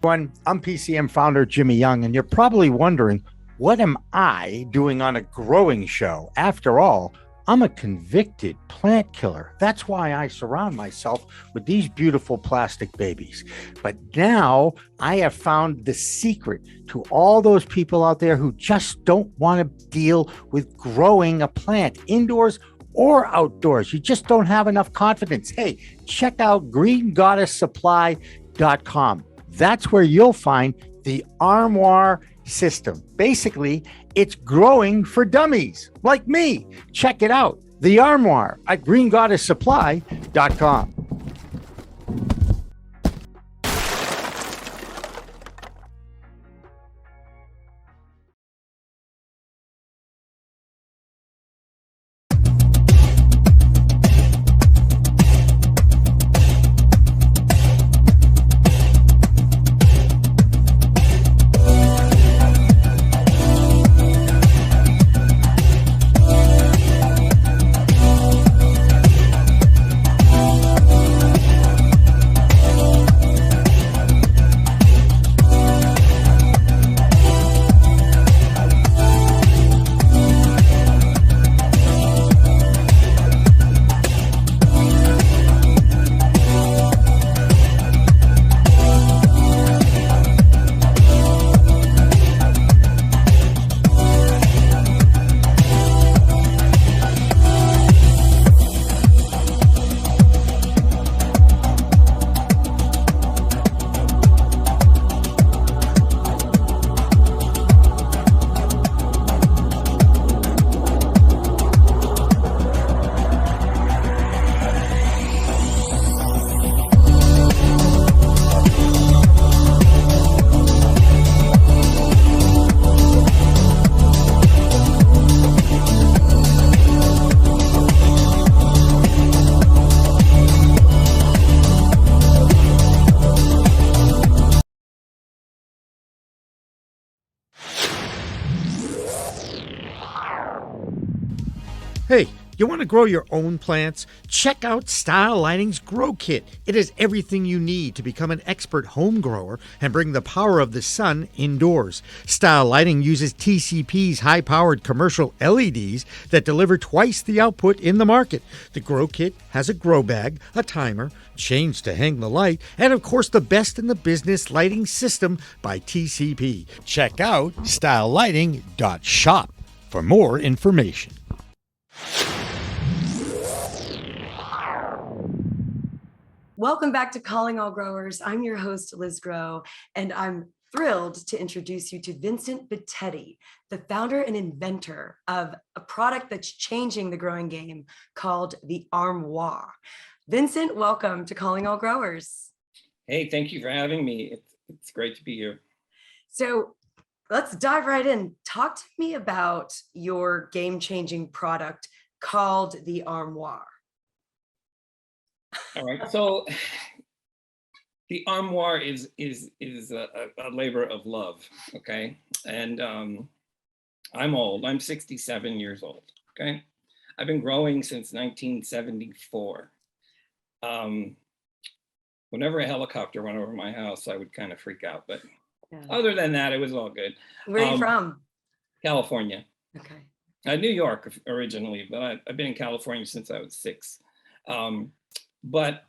Everyone, I'm PCM founder Jimmy Young, and you're probably wondering, what am I doing on a growing show? After all, I'm a convicted plant killer. That's why I surround myself with these beautiful plastic babies. But now I have found the secret to all those people out there who just don't want to deal with growing a plant indoors or outdoors. You just don't have enough confidence. Hey, check out greengoddesssupply.com. That's where you'll find the Armoire system. Basically, it's growing for dummies like me. Check it out. The Armoire at greengoddesssupply.com. Hey, you want to grow your own plants? Check out Style Lighting's Grow Kit. It has everything you need to become an expert home grower and bring the power of the sun indoors. Style Lighting uses TCP's high-powered commercial LEDs that deliver twice the output in the market. The Grow Kit has a grow bag, a timer, chains to hang the light, and of course the best in the business lighting system by TCP. Check out stylelighting.shop for more information. Welcome back to Calling All Growers. I'm your host, Liz Grow, and I'm thrilled to introduce you to Vincent Bitetti, the founder and inventor of a product that's changing the growing game called the Armoire. Vincent, welcome to Calling All Growers. Hey, thank you for having me. It's great to be here. So let's dive right in. Talk to me about your game-changing product called the Armoire. All right, so the Armoire is a labor of love, okay? And I'm old. I'm 67 years old, okay? I've been growing since 1974. Whenever a helicopter went over my house, I would kind of freak out, but other than that, it was all good. Where are you from? California. Okay. New York originally, but I've been in California since I was 6. But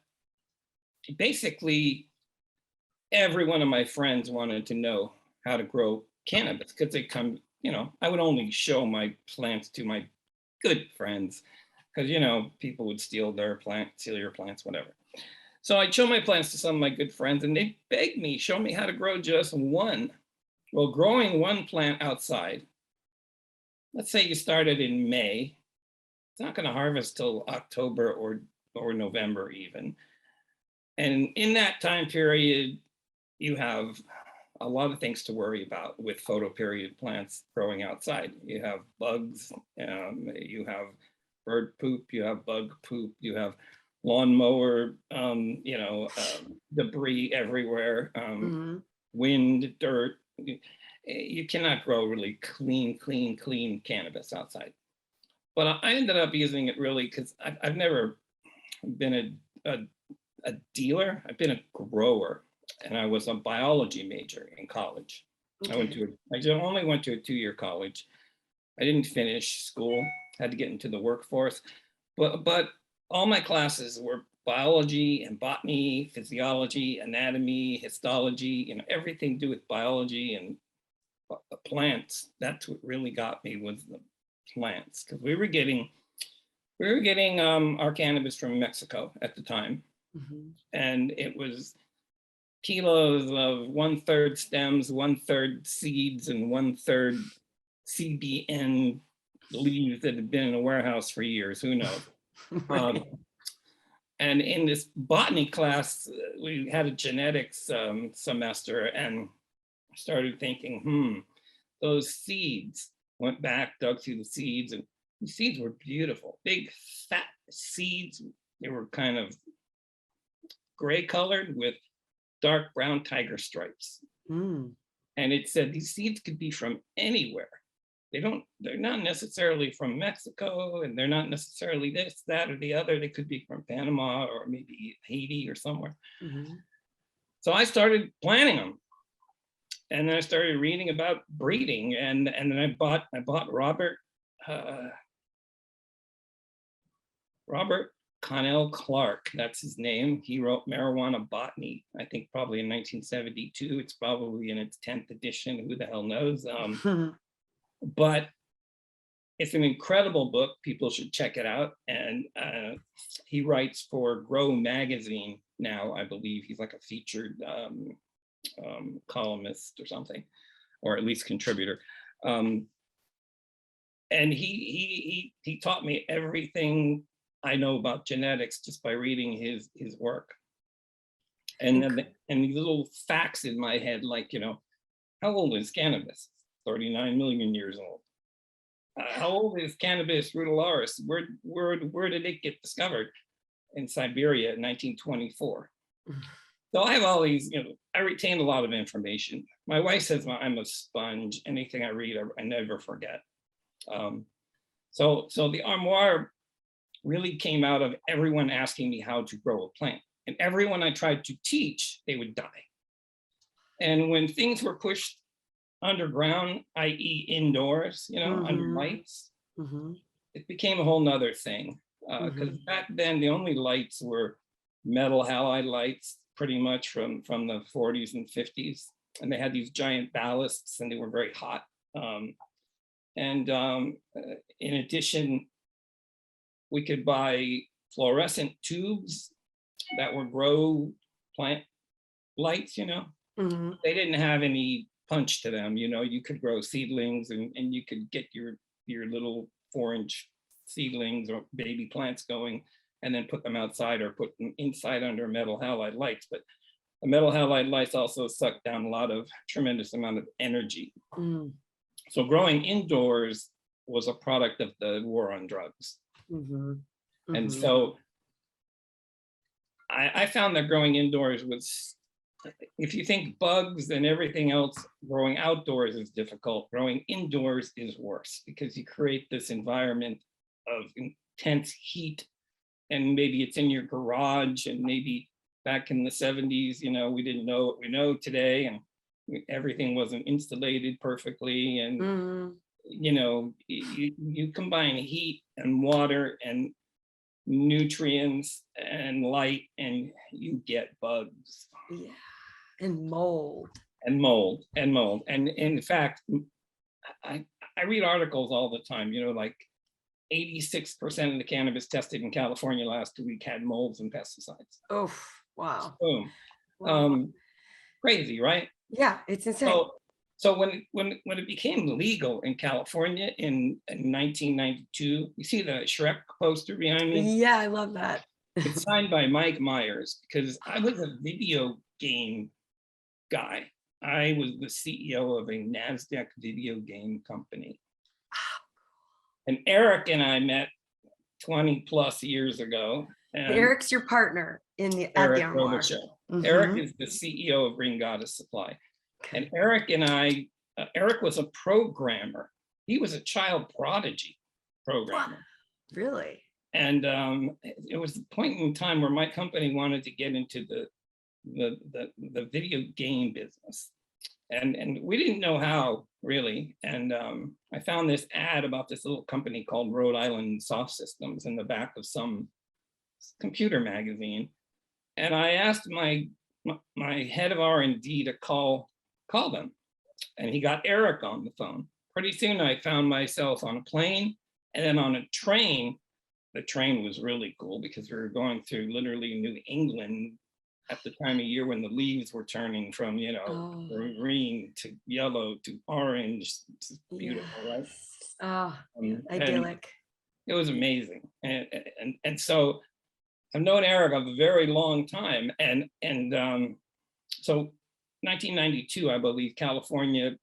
basically, every one of my friends wanted to know how to grow cannabis because they come, I would only show my plants to my good friends because, people would steal your plants, whatever. So I'd show my plants to some of my good friends and they begged me, show me how to grow just one. Well, growing one plant outside, let's say you started in May, it's not going to harvest till October or November even. And in that time period, you have a lot of things to worry about with photoperiod plants growing outside. You have bugs, you have bird poop, you have bug poop, you have lawnmower, debris everywhere, Mhm. wind, dirt. You cannot grow really clean cannabis outside. But I ended up using it really because I've never been a dealer. I've been a grower, and I was a biology major in college. Okay. Only went to a 2-year college. I didn't finish school, had to get into the workforce. But all my classes were biology and botany, physiology, anatomy, histology, everything to do with biology and plants. That's what really got me, was the plants, because we were getting our cannabis from Mexico at the time, Mhm. and it was kilos of 1/3 stems, 1/3 seeds, and 1/3 CBN leaves that had been in a warehouse for years. Who knows? Right. Um, and in this botany class, we had a genetics semester, and started thinking, those seeds. Went back, dug through the seeds, and the seeds were beautiful, big, fat seeds. They were kind of gray colored with dark brown tiger stripes. Mm. And it said these seeds could be from anywhere. They're not necessarily from Mexico, and they're not necessarily this, that, or the other. They could be from Panama or maybe Haiti or somewhere. Mhm. So I started planting them. And then I started reading about breeding, and then I bought uh, Robert Connell Clark. That's his name. He wrote Marijuana Botany, I think probably in 1972. It's probably in its 10th edition. Who the hell knows? But it's an incredible book. People should check it out. And he writes for Grow Magazine now, I believe. He's like a featured columnist or something, or at least contributor. And he taught me everything I know about genetics just by reading his work. And Inc- then and these little facts in my head, like, how old is cannabis? 39 million years old. How old is Cannabis rudularis? Where did it get discovered? In Siberia in 1924. So I have all these, I retain a lot of information. My wife says I'm a sponge. Anything I read, I never forget. So the Armoire really came out of everyone asking me how to grow a plant. And everyone I tried to teach, they would die. And when things were pushed underground, i.e. indoors, under Mhm. lights, Mhm. it became a whole nother thing. Because Mhm. back then, the only lights were metal halide lights, pretty much from the 40s and 50s. And they had these giant ballasts, and they were very hot. And in addition, we could buy fluorescent tubes that were grow plant lights. Mhm. They didn't have any punch to them. You could grow seedlings, and you could get your little 4-inch seedlings or baby plants going, and then put them outside or put them inside under metal halide lights. But the metal halide lights also suck down a tremendous amount of energy. Mm. So growing indoors was a product of the war on drugs. Mhm. And Mhm. so I found that growing indoors was, if you think bugs and everything else, growing outdoors is difficult. Growing indoors is worse, because you create this environment of intense heat, and maybe it's in your garage, and maybe back in the 70s, we didn't know what we know today, and everything wasn't insulated perfectly. And Mhm. you combine heat and water and nutrients and light, and you get bugs Yeah. And mold. and mold. And in fact, I I read articles all the time, like 86% of the cannabis tested in California last week had molds and pesticides. Oh, wow. Boom. Wow. Um, Crazy, right? Yeah, it's insane. So when it became legal in California in 1992, you see the Shrek poster behind me? Yeah, I love that. It's signed by Mike Myers, because I was a video game guy. I was the CEO of a NASDAQ video game company. And Eric and I met 20 plus years ago. And And Eric's your partner in the at the Eric Armoire. Eric is the CEO of Green Goddess Supply. And Eric and I, Eric was a programmer. He was a child prodigy programmer. Really? And it was the point in time where my company wanted to get into the video game business. And we didn't know how, really. And I found this ad about this little company called Rhode Island Soft Systems in the back of some computer magazine. And I asked my head of R&D to call them. And he got Eric on the phone. Pretty soon I found myself on a plane and then on a train. The train was really cool because we were going through literally New England at the time of year when the leaves were turning from, green to yellow to orange. It's beautiful, right? Oh, idyllic. It was amazing. And so I've known Eric a very long time. And so 1992, I believe, California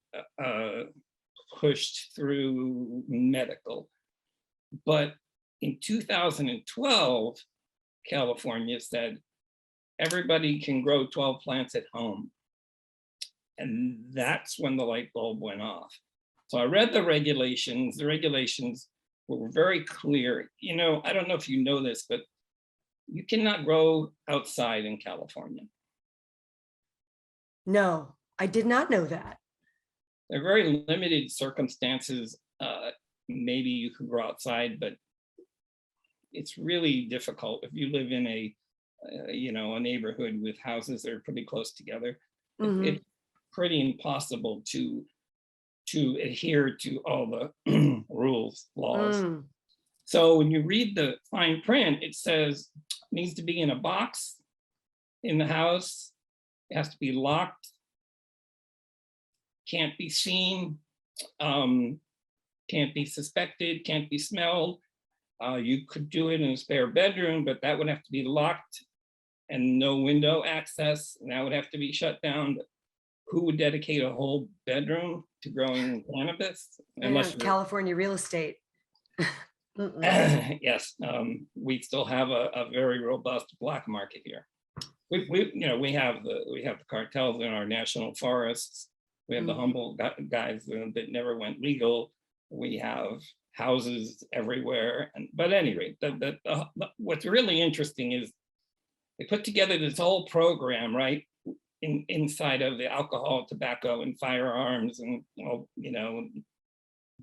pushed through medical. But in 2012, California said, everybody can grow 12 plants at home. And that's when the light bulb went off. So I read the regulations. The regulations were very clear. I don't know if you know this, but you cannot grow outside in California. No, I did not know that. There are very limited circumstances. Maybe you could grow outside, but it's really difficult if you live in a neighborhood with houses that are pretty close together. It's pretty impossible to adhere to all the laws. So when you read the fine print, it says it needs to be in a box in the house. It has to be locked. Can't be seen. Can't be suspected. Can't be smelled. You could do it in a spare bedroom, but that would have to be locked and no window access. And that would have to be shut down. But who would dedicate a whole bedroom to growing cannabis? Unless California real estate. Yes, we still have a very robust black market here. We have the cartels in our national forests. We have the humble guys that never went legal. We have houses everywhere. But at any rate, what's really interesting is they put together this whole program, right, inside of the alcohol, tobacco, and firearms, and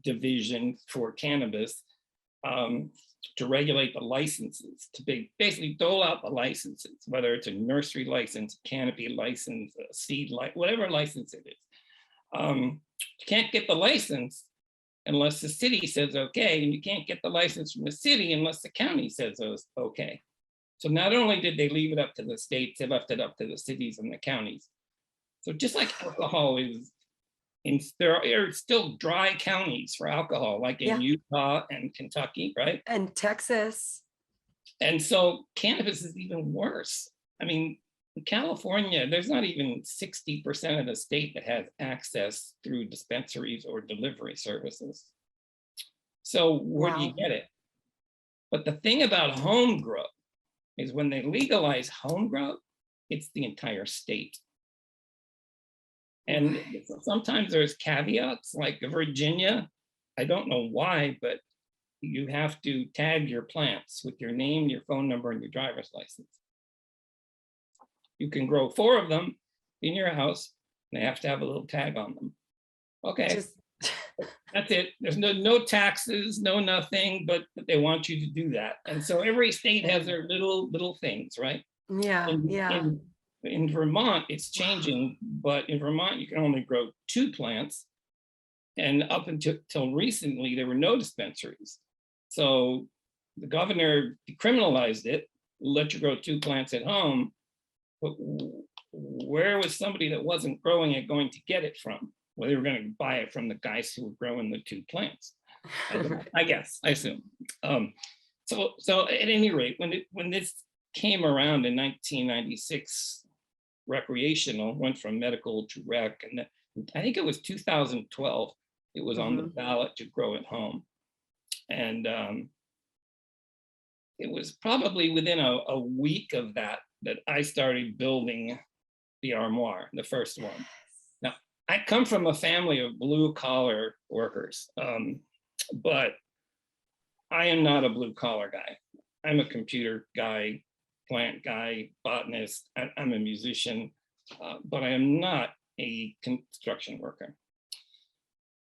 division for cannabis, to regulate the licenses, to basically dole out the licenses, whether it's a nursery license, canopy license, a seed license, whatever license it is. You can't get the license unless the city says okay, and you can't get the license from the city unless the county says okay. So not only did they leave it up to the states, they left it up to the cities and the counties. So just like alcohol there are still dry counties for alcohol, like in Utah and Kentucky, right? And Texas. And so cannabis is even worse. I mean, in California, there's not even 60% of the state that has access through dispensaries or delivery services. So where do you get it? But the thing about home grow is when they legalize home grow, it's the entire state. And sometimes there's caveats, like Virginia. I don't know why, but you have to tag your plants with your name, your phone number, and your driver's license. You can grow 4 of them in your house. They have to have a little tag on them. Okay, that's it. There's no taxes, no nothing, but they want you to do that. And so every state has their little things, right? Yeah, In Vermont, it's changing, but in Vermont, you can only grow 2 plants. And up until recently, there were no dispensaries. So the governor decriminalized it, let you grow 2 plants at home. But where was somebody that wasn't growing it going to get it from? Well, they were going to buy it from the guys who were growing the 2 plants. I assume. So at any rate, when this came around in 1996, recreational, went from medical to rec. And I think it was 2012, it was on the ballot to grow at home. And it was probably within a week of that I started building the Armoire, the first one. Now, I come from a family of blue collar workers, but I am not a blue collar guy. I'm a computer guy, plant guy, botanist. I'm a musician, but I am not a construction worker.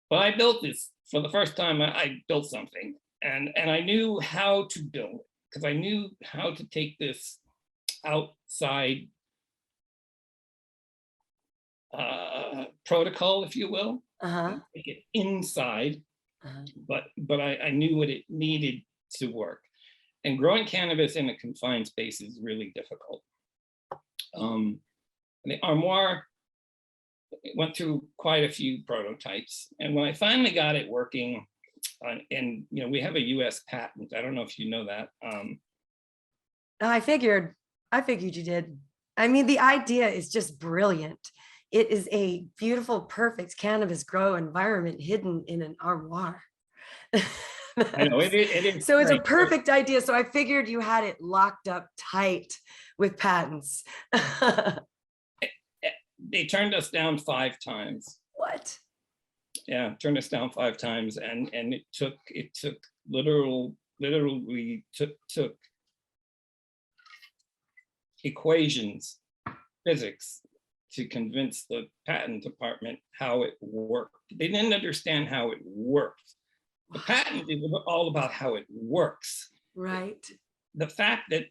But I built this for the first time. I built something, and I knew how to build it because I knew how to take this outside protocol, if you will, and take it inside. But I knew what it needed to work. And growing cannabis in a confined space is really difficult. The Armoire went through quite a few prototypes. And when I finally got it working, and we have a US patent. I don't know if you know that. I figured you did. I mean, the idea is just brilliant. It is a beautiful, perfect cannabis grow environment hidden in an armoire. I know it is. So it's a perfect idea. So I figured you had it locked up tight with patents. They turned us down 5 times. What? Yeah, turned us down 5 times, and it took literally took equations, physics, to convince the patent department how it worked. They didn't understand how it worked. The patent is all about how it works. Right. The fact that,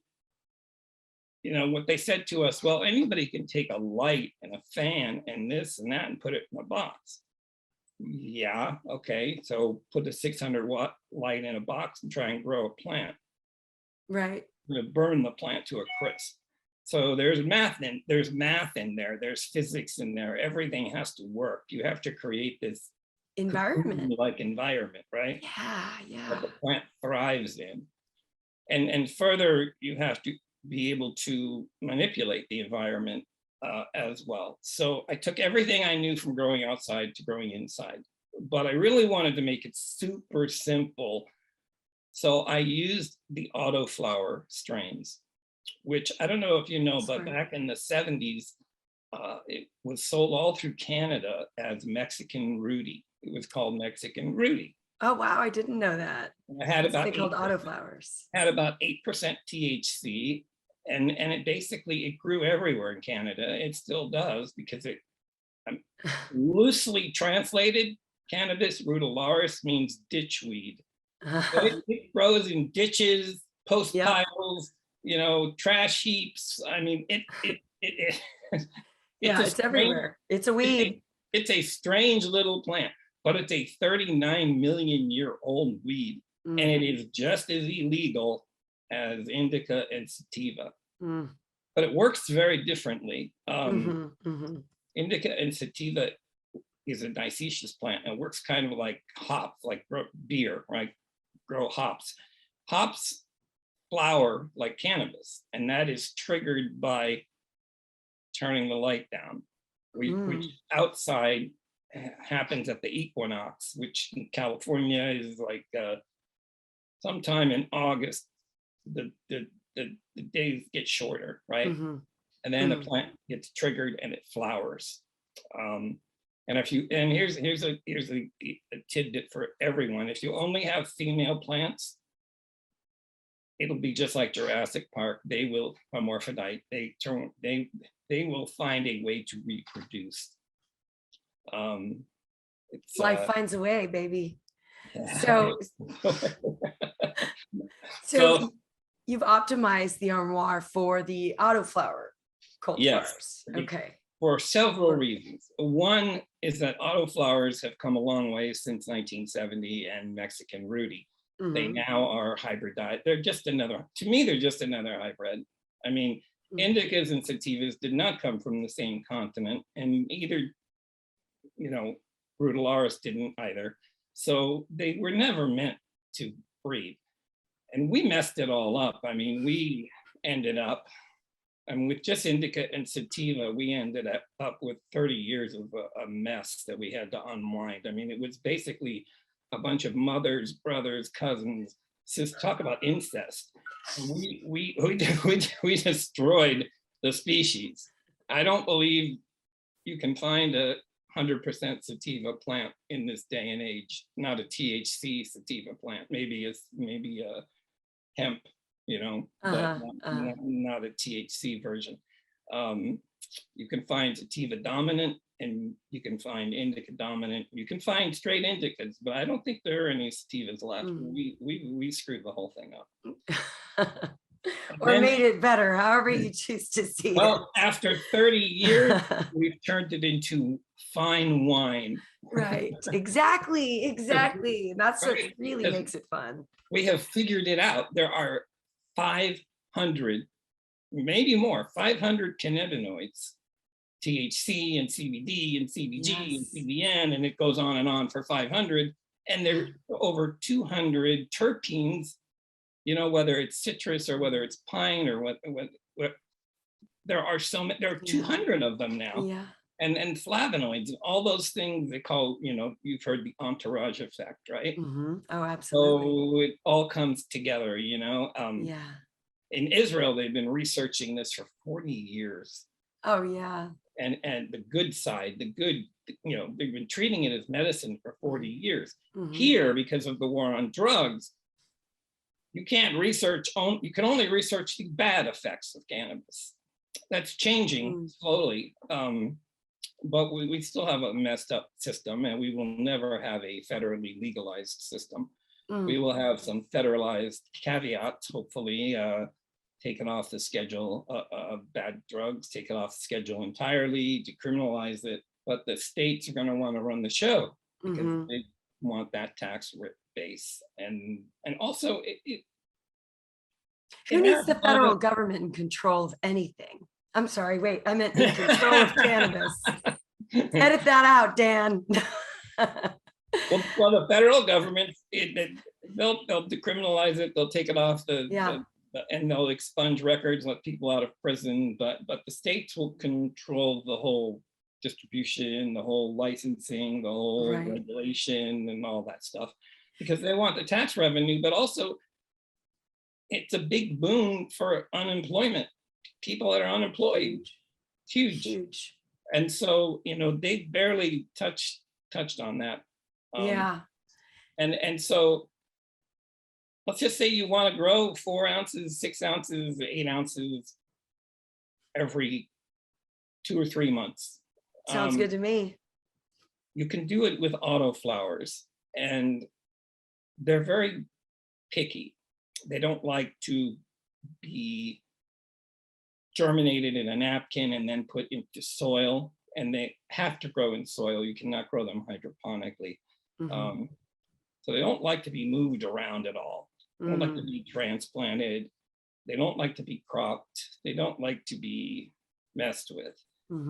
what they said to us, well, anybody can take a light and a fan and this and that and put it in a box. Yeah, okay. So put a 600-watt light in a box and try and grow a plant. Right. You're gonna burn the plant to a crisp. So there's math in there, there's physics in there. Everything has to work. You have to create this environment, like environment, right? Yeah. That the plant thrives in. And further, you have to be able to manipulate the environment as well. So I took everything I knew from growing outside to growing inside, but I really wanted to make it super simple. So I used the Autoflower strains, which I don't know if you know, but back in the 70s, it was sold all through Canada as Mexican Rudy. It was called Mexican Rudy. Oh, wow. I didn't know that. I had about called Autoflowers. Had about 8% THC. And it grew everywhere in Canada. It still does, because loosely translated, cannabis rudularis means ditchweed. So it grows in ditches, post piles, trash heaps. I mean, it's everywhere. It's a weed. It's a strange little plant, but it's a 39 million year old weed, and it is just as illegal as indica and sativa. But it works very differently. Indica and sativa is a dioecious plant and works kind of like hops, like beer, right? Grow hops. Hops flower like cannabis, and that is triggered by turning the light down, which outside happens at the equinox, which in California is like sometime in August. The days get shorter, right? And then the plant gets triggered and it flowers. And here's a tidbit for everyone. If you only have female plants, it'll be just like Jurassic Park. They will hermaphrodite. They will find a way to reproduce. Life finds a way, baby. So you've optimized the Armoire for the Autoflower cultivars. Yes. Okay. For several reasons. One is that Autoflowers have come a long way since 1970 and Mexican Rudy. They now are hybridized. They're just another hybrid. I mean, indicas and sativas did not come from the same continent, and either, rudularis didn't either. So they were never meant to breed. And we messed it all up. I mean, we ended up And with just indica and sativa, we ended up with 30 years of a mess that we had to unwind. I mean, it was basically a bunch of mothers, brothers, cousins, talk about incest. And we destroyed the species. I don't believe you can find a 100% sativa plant in this day and age. Not a THC sativa plant. Maybe a hemp, but not a THC version. You can find sativa dominant, and you can find indica dominant. You can find straight indicas, but I don't think there are any sativas left. We screwed the whole thing up. Or Then, made it better, however you choose to see well, after 30 years, we've turned it into fine wine. Right, exactly. That's what Right? really Because makes it fun. we have figured it out. There are 500, maybe more, 500 cannabinoids, THC and CBD and CBG and CBN, and it goes on and on for 500. And there are over 200 terpenes, whether it's citrus or whether it's pine or what there are so many, there are 200 of them now. Yeah. And flavonoids, all those things they call, you've heard the entourage effect, right? Oh, absolutely. So it all comes together, Yeah. In Israel, they've been researching this for 40 years. Oh, yeah. And the good side, they've been treating it as medicine for 40 years. Here, because of the war on drugs, you can't you can only research the bad effects of cannabis. That's changing slowly. But we still have a messed up system, and we will never have a federally legalized system. We will have some federalized caveats, hopefully, taken off the schedule of bad drugs, taken off the schedule entirely, decriminalize it. But the states are going to want to run the show because they want that tax base. And also, who needs the federal government in control of anything? I'm sorry, wait, I meant in control of cannabis. Edit that out, Dan. well, the federal government, they'll decriminalize it, they'll take it off and they'll expunge records, let people out of prison, but the states will control the whole distribution, the whole licensing, the whole regulation and all that stuff, because they want the tax revenue, but also it's a big boon for unemployment. People that are unemployed, huge. And so, they barely touched on that. And so let's just say you want to grow 4 ounces, 6 ounces, 8 ounces every 2 or 3 months. Sounds good to me. You can do it with autoflowers, and they're very picky. They don't like to be germinated in a napkin and then put into soil, and they have to grow in soil. You cannot grow them hydroponically. So they don't like to be moved around at all. They don't like to be transplanted. They don't like to be cropped. They don't like to be messed with.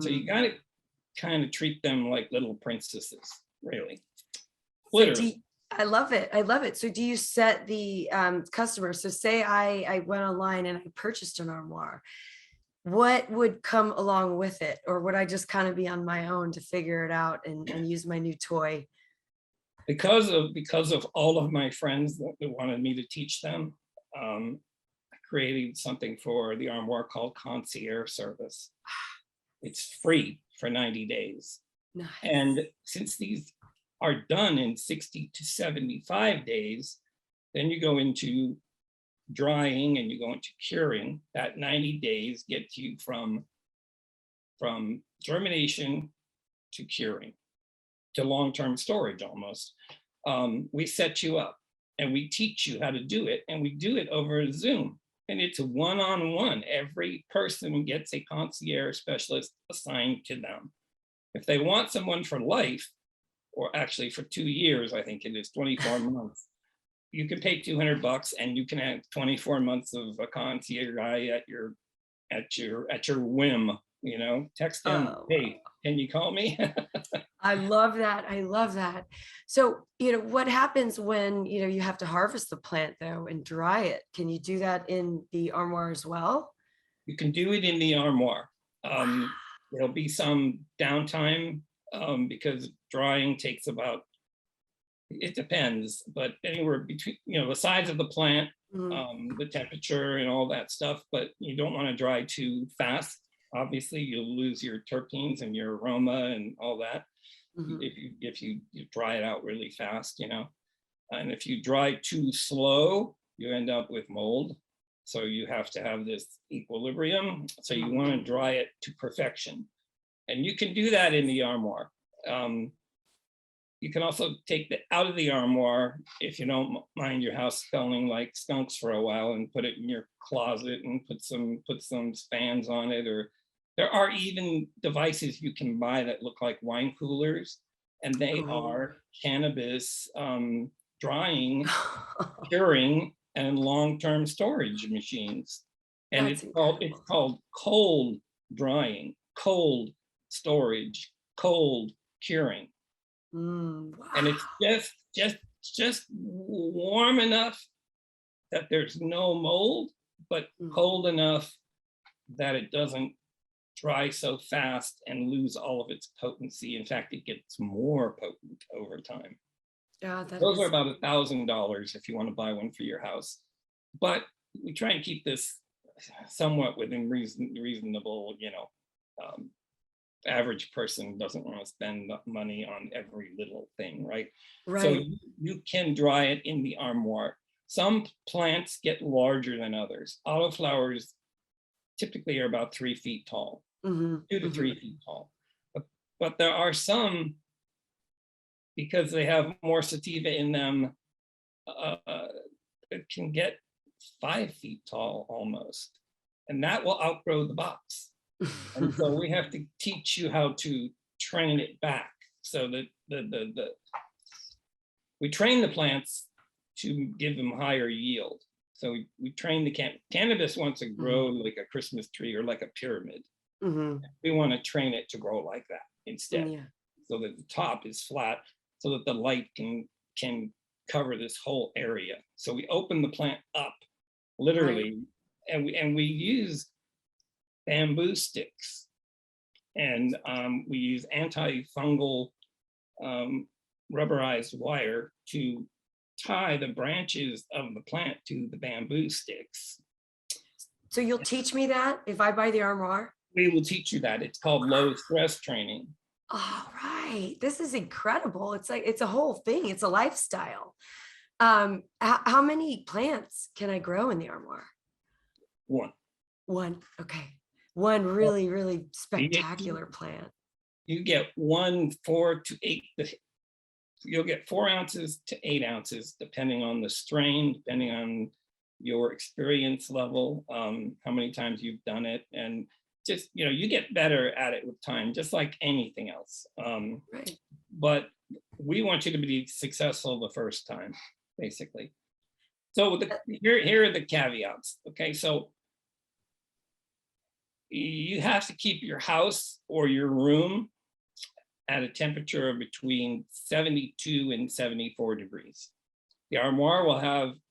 So you got to kind of treat them like little princesses, really. Literally. I love it. So do you set the customer? So say I went online and I purchased an Armoire. What would come along with it? Or would I just kind of be on my own to figure it out and use my new toy? Because of all of my friends that wanted me to teach them, I created something for the Armoire called concierge service. It's free for 90 days. Nice. And since these are done in 60 to 75 days, then you go into drying and you go into curing. That 90 days gets you from germination to curing to long-term storage almost. We set you up and we teach you how to do it, and we do it over Zoom, and it's one-on-one. Every person gets a concierge specialist assigned to them. If they want someone for life, or actually for 2 years, I think it is 24 months, you can pay $200 and you can have 24 months of a concierge guy at your whim. Text them, hey, can you call me? I love that. So, what happens when, you have to harvest the plant though and dry it? Can you do that in the Armoire as well? You can do it in the armoire. There'll be some downtime because drying takes about, it depends, but anywhere between, the size of the plant, the temperature and all that stuff, but you don't want to dry too fast. Obviously, you'll lose your terpenes and your aroma and all that if you dry it out really fast, And if you dry too slow, you end up with mold. So you have to have this equilibrium. So you want to dry it to perfection. And you can do that in the armoire. You can also take it out of the armoire if you don't mind your house smelling like skunks for a while, and put it in your closet and put some fans on it. Or there are even devices you can buy that look like wine coolers, and they are cannabis drying, curing, and long-term storage machines. And it's called cold drying, cold storage, cold curing. Wow. And it's just warm enough that there's no mold, but cold enough that it doesn't dry so fast and lose all of its potency. In fact, it gets more potent over time. Yeah, those are about $1,000 if you want to buy one for your house. But we try and keep this somewhat within reasonable, average person doesn't want to spend money on every little thing, right? So you can dry it in the armoire. Some plants get larger than others. Autoflowers typically are about 3 feet tall, 2 to 3 feet tall. But there are some, because they have more sativa in them, it can get 5 feet tall almost. And that will outgrow the box. And so we have to teach you how to train it back, so that we train the plants to give them higher yield. So we train the cannabis wants to grow like a Christmas tree or like a pyramid. We want to train it to grow like that instead, so that the top is flat, so that the light can cover this whole area. So we open the plant up, literally, and we use bamboo sticks, and we use antifungal rubberized wire to tie the branches of the plant to the bamboo sticks. So you'll teach me that if I buy the armoire? We will teach you that. It's called low stress training. All right. This is incredible. It's like, it's a whole thing. It's a lifestyle. How many plants can I grow in the armoire? One. Okay. One really, really spectacular plant. You get 4 to 8. You'll get 4 ounces to 8 ounces, depending on the strain, depending on your experience level, how many times you've done it, and just, you get better at it with time, just like anything else. But we want you to be successful the first time, basically. So here are the caveats. Okay, so you have to keep your house or your room at a temperature of between 72 and 74 degrees. The armoire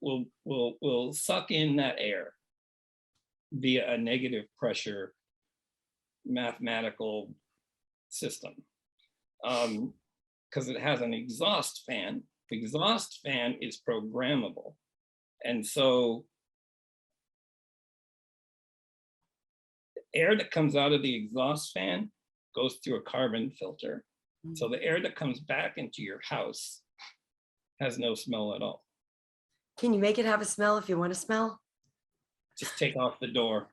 will suck in that air via a negative pressure mathematical system, because it has an exhaust fan. The exhaust fan is programmable, and so air that comes out of the exhaust fan goes through a carbon filter. So the air that comes back into your house has no smell at all. Can you make it have a smell if you want to smell? Just take off the door.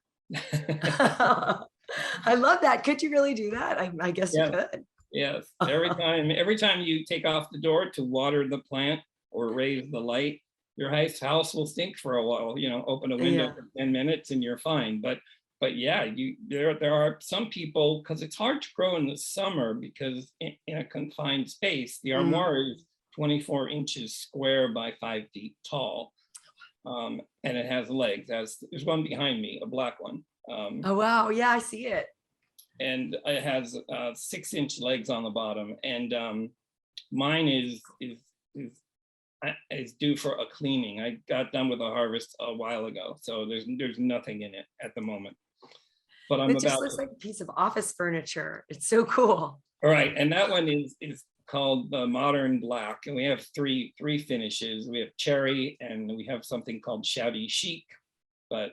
I love that. Could you really do that? I guess you could. Yes. Every time you take off the door to water the plant or raise the light, your house will stink for a while. Open a window for 10 minutes and you're fine. But yeah, there are some people, because it's hard to grow in the summer because in a confined space. The armoire is 24 inches square by 5 feet tall, and it has legs. There's one behind me, a black one. Oh wow, yeah, I see it. And it has 6-inch legs on the bottom, and mine is due for a cleaning. I got done with a harvest a while ago, so there's nothing in it at the moment. but I'm It just about looks to. like a piece of office furniture. It's so cool. All right, and that one is called the Modern Black, and we have three finishes. We have cherry, and we have something called Shabby Chic, but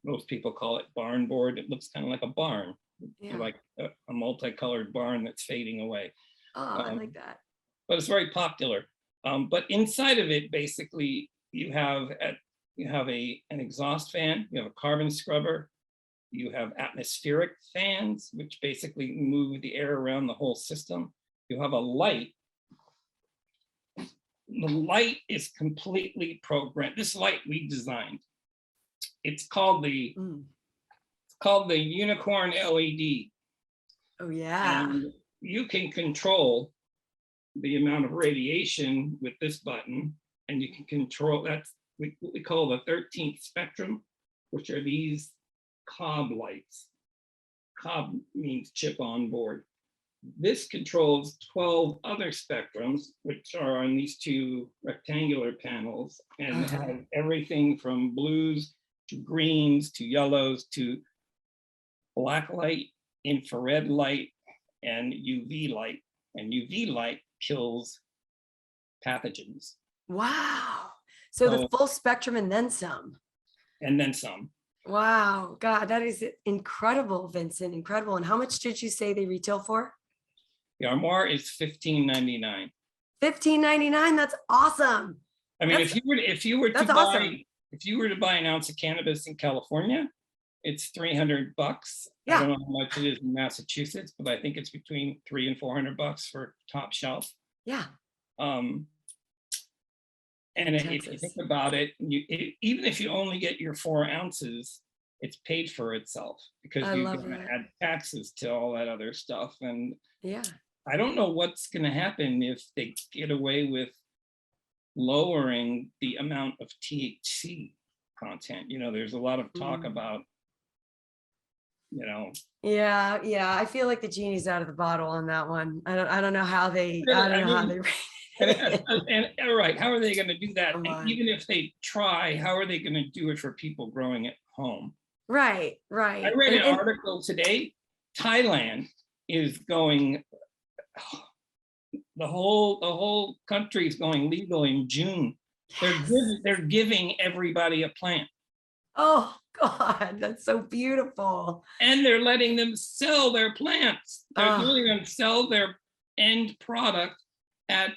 most people call it barn board. It looks kind of like a barn, Yeah. like a multicolored barn that's fading away. Oh, I like that. But it's very popular. But inside of it, basically, you have an exhaust fan, you have a carbon scrubber, you have atmospheric fans, which basically move the air around the whole system. You have a light. The light is completely programmed. This light we designed. It's called the unicorn LED. Oh yeah. And you can control the amount of radiation with this button, and you can control that's what we call the 13th spectrum, which are these cob lights. Cob means chip on board. This controls 12 other spectrums, which are on these two rectangular panels, and have everything from blues to greens to yellows to black light, infrared light, and UV light. And UV light kills pathogens. Wow. So the full spectrum and then some. And then some. Wow. God, that is incredible, Vincent. Incredible. And how much did you say they retail for? The Armoire is $15.99. $15.99. That's awesome. I mean, if you were to buy an ounce of cannabis in California, it's $300. Yeah. I don't know how much it is in Massachusetts, but I think it's between $300 and $400 for top shelf. Yeah. And if you think about it, even if you only get your 4 ounces, it's paid for itself because you're going to add taxes to all that other stuff. And yeah, I don't know what's going to happen if they get away with lowering the amount of THC content. You know, there's a lot of talk about, you know. Yeah. I feel like the genie's out of the bottle on that one. I don't know how they. And all right, how are they going to do that? And even if they try, how are they going to do it for people growing at home? Right. I read an article today. Thailand is going. The whole country is going legal in June. Yes. They're giving everybody a plant. Oh God, that's so beautiful. And they're letting them sell their plants. They're letting them sell their end product at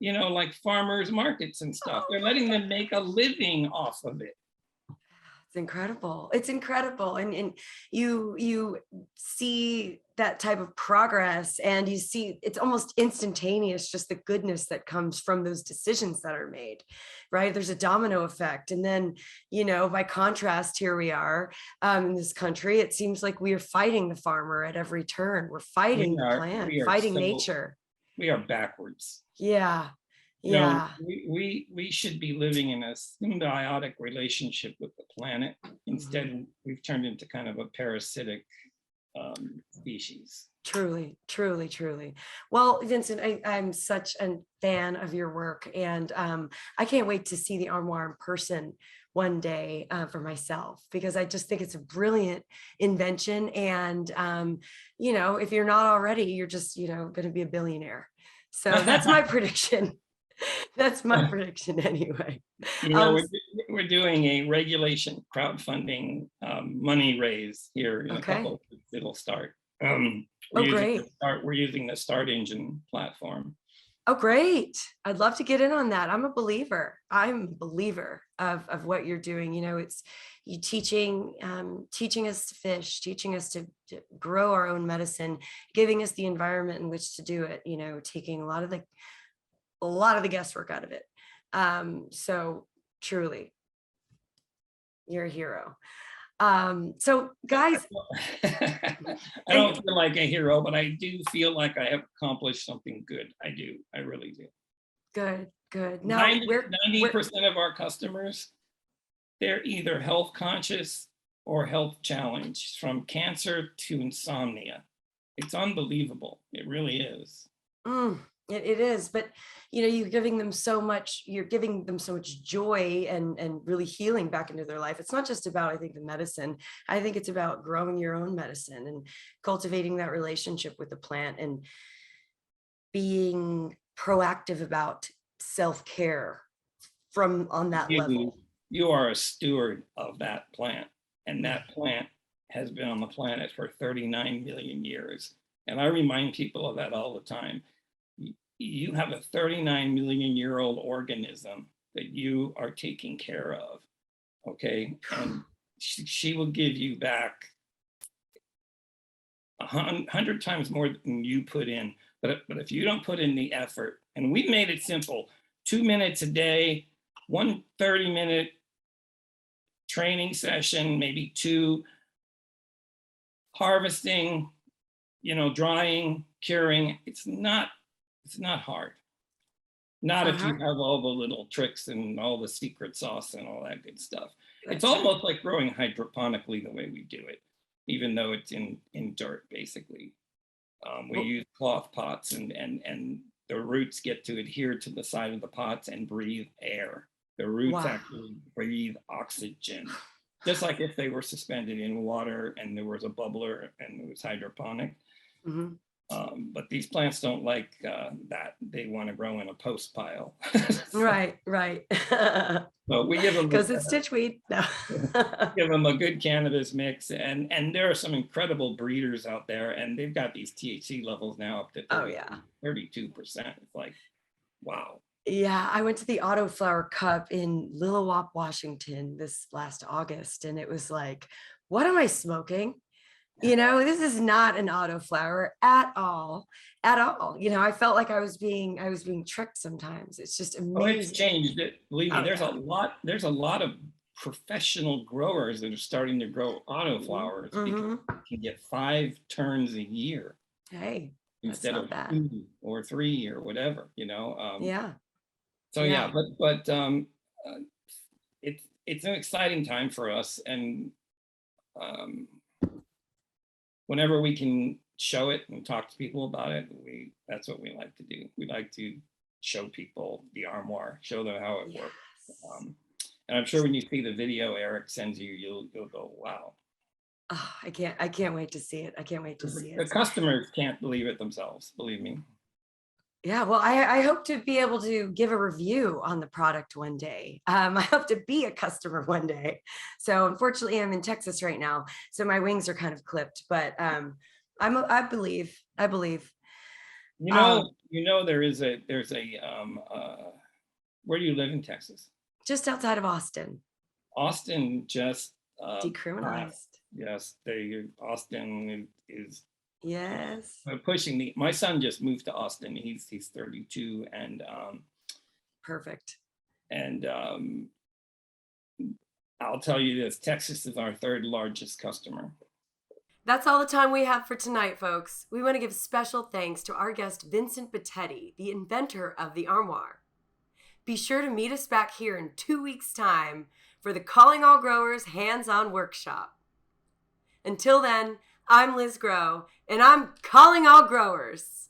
like farmers markets and stuff. They're letting them make a living off of it. It's incredible. It's incredible. And you see that type of progress, and you see it's almost instantaneous, just the goodness that comes from those decisions that are made, right? There's a domino effect. And then, by contrast, here we are in this country, it seems like we are fighting the farmer at every turn. We're fighting the plant, fighting nature. We are backwards. Yeah. We should be living in a symbiotic relationship with the planet. Instead, we've turned into kind of a parasitic species. Truly. Well, Vincent, I'm such a fan of your work, and I can't wait to see the Armoire in person one day for myself, because I just think it's a brilliant invention. And, if you're not already, you're just, going to be a billionaire. So that's my prediction. That's my prediction anyway. We're doing a regulation crowdfunding money raise here in a couple of weeks. It'll start. We're using the Start Engine platform. Oh, great. I'd love to get in on that. I'm a believer of what you're doing. It's you teaching us to fish, teaching us to grow our own medicine, giving us the environment in which to do it, taking a lot of the guesswork out of it. So truly, you're a hero. So guys, I don't feel like a hero, but I do feel like I have accomplished something good. I do. I really do. Good. Now 90% of our customers, they're either health conscious or health challenged, from cancer to insomnia. It's unbelievable. It really is. It is, but you're giving them so much, joy and really healing back into their life. It's not just about, I think, the medicine. I think it's about growing your own medicine and cultivating that relationship with the plant and being proactive about self-care from on that level. You are a steward of that plant, and that plant has been on the planet for 39 million years. And I remind people of that all the time. You have a 39 million year old organism that you are taking care of. Okay. And she will give you back 100 times more than you put in. But if you don't put in the effort, and we've made it simple, 2 minutes a day, 1 30-minute training session, maybe 2, harvesting, drying, curing. It's not hard. Not if you have all the little tricks and all the secret sauce and all that good stuff. It's almost like growing hydroponically the way we do it, even though it's in dirt, basically. We use cloth pots and the roots get to adhere to the side of the pots and breathe air. The roots actually breathe oxygen, just like if they were suspended in water and there was a bubbler and it was hydroponic. But these plants don't like that. They want to grow in a post pile. Right. So we give them, because it's stitchweed. No. give them a good cannabis mix, and there are some incredible breeders out there, and they've got these THC levels now up to 32%. It's like, wow. Yeah, I went to the Autoflower Cup in Lilliwaup, Washington this last August, and it was like, what am I smoking? This is not an autoflower at all. I felt like I was being tricked sometimes. It's just amazing. Oh, it's changed it. Believe me, there's a lot of professional growers that are starting to grow autoflowers because you can get 5 turns a year. Hey, instead of 2 or 3 or whatever, Yeah. So but it's an exciting time for us, and whenever we can show it and talk to people about it, that's what we like to do. We like to show people the Armoire, show them how it works. And I'm sure when you see the video Eric sends you, you'll go, wow. Oh, I can't wait to see it. The customers can't believe it themselves, believe me. Yeah, well, I hope to be able to give a review on the product one day. I hope to be a customer one day. So unfortunately, I'm in Texas right now, so my wings are kind of clipped. But I believe. There's a where do you live in Texas? Just outside of Austin. Austin just decriminalized. Yes, Austin is. Yes. Pushing my son just moved to Austin. He's 32 and perfect. And I'll tell you this, Texas is our 3rd largest customer. That's all the time we have for tonight, folks. We want to give special thanks to our guest, Vincent Bitetti, the inventor of the Armoire. Be sure to meet us back here in 2 weeks' time for the Calling All Growers hands-on workshop. Until then, I'm Liz Grow, and I'm calling all growers.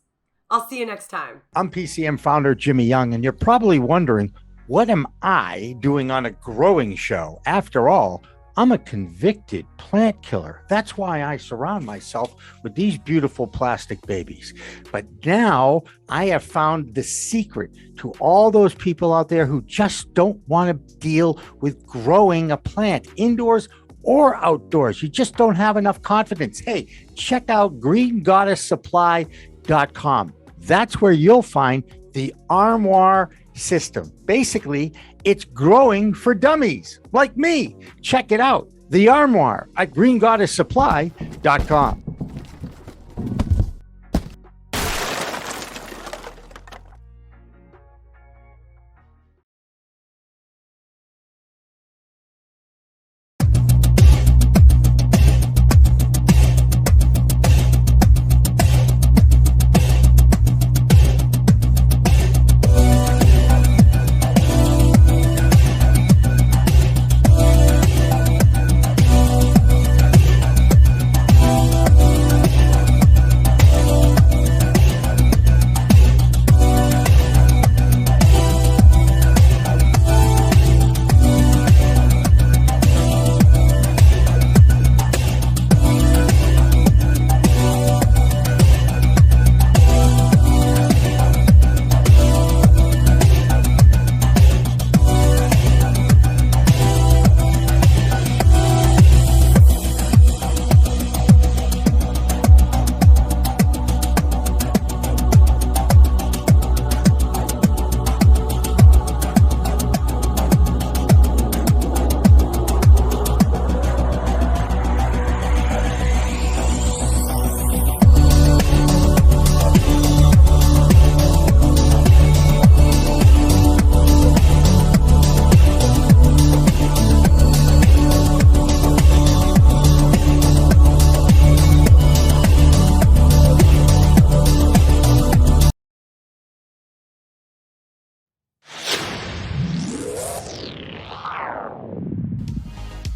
I'll see you next time. I'm PCM founder Jimmy Young, and you're probably wondering, what am I doing on a growing show? After all, I'm a convicted plant killer. That's why I surround myself with these beautiful plastic babies. But now I have found the secret to all those people out there who just don't want to deal with growing a plant indoors or outdoors. You just don't have enough confidence. Hey, check out greengoddesssupply.com. That's where you'll find the Armoire system. Basically, it's growing for dummies like me. Check it out. The Armoire at greengoddesssupply.com.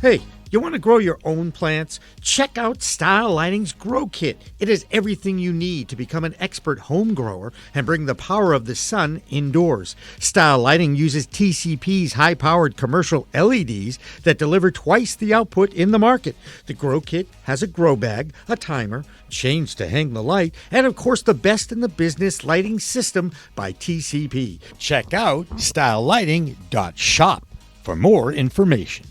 Hey, you want to grow your own plants? Check out Style Lighting's Grow Kit. It has everything you need to become an expert home grower and bring the power of the sun indoors. Style Lighting uses TCP's high-powered commercial LEDs that deliver twice the output in the market. The Grow Kit has a grow bag, a timer, chains to hang the light, and of course the best in the business lighting system by TCP. Check out stylelighting.shop for more information.